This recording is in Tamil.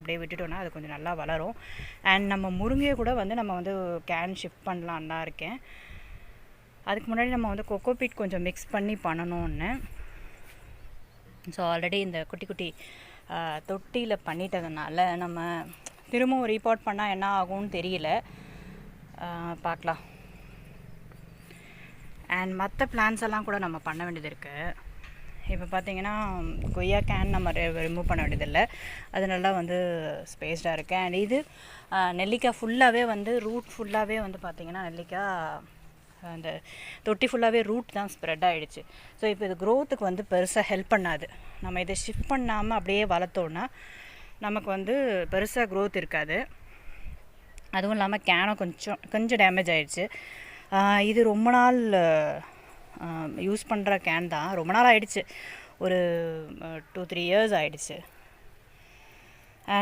அப்படியே விட்டுட்டோன்னா அது கொஞ்சம் நல்லா வளரும். அண்ட் நம்ம முருங்கையை கூட வந்து நம்ம வந்து கேன் ஷிஃப்ட் பண்ணலான்னு தான் இருக்கேன். அதுக்கு முன்னாடி நம்ம வந்து கொக்கோபீட் கொஞ்சம் மிக்ஸ் பண்ணி பண்ணணும்னு. ஸோ ஆல்ரெடி இந்த குட்டி குட்டி தொட்டியில் பண்ணிட்டதுனால நம்ம திரும்பவும் ரீபாட் பண்ணால் என்ன ஆகும்னு தெரியல, பார்க்கலாம். அண்ட் மற்ற பிளான்ஸ் எல்லாம் கூட நம்ம பண்ண வேண்டியது இருக்குது. இப்போ பார்த்திங்கன்னா கொய்யா கேன் நம்ம ரிமூவ் பண்ண வேண்டியதில்லை, அது நல்லா வந்து ஸ்பேஸ்டாக இருக்குது. அண்ட் இது நெல்லிக்காய் ஃபுல்லாகவே வந்து ரூட் ஃபுல்லாகவே வந்து பார்த்திங்கன்னா நெல்லிக்காய் அந்த தொட்டி ஃபுல்லாகவே ரூட் தான் ஸ்ப்ரெட் ஆகிடுச்சு. ஸோ இப்போ இது க்ரோத்துக்கு வந்து பெருசாக ஹெல்ப் பண்ணாது. நம்ம இதை ஷிஃப்ட் பண்ணாமல் அப்படியே வளர்த்தோன்னா நமக்கு வந்து பெருசாக க்ரோத் இருக்காது. அதுவும் இல்லாமல் கேனும் கொஞ்சம் டேமேஜ் ஆகிடுச்சு. இது ரொம்ப நாள் யூஸ் பண்ணுற கேன் தான், ரொம்ப நாள் ஆகிடுச்சு, ஒரு 2-3 இயர்ஸ் ஆகிடுச்சு.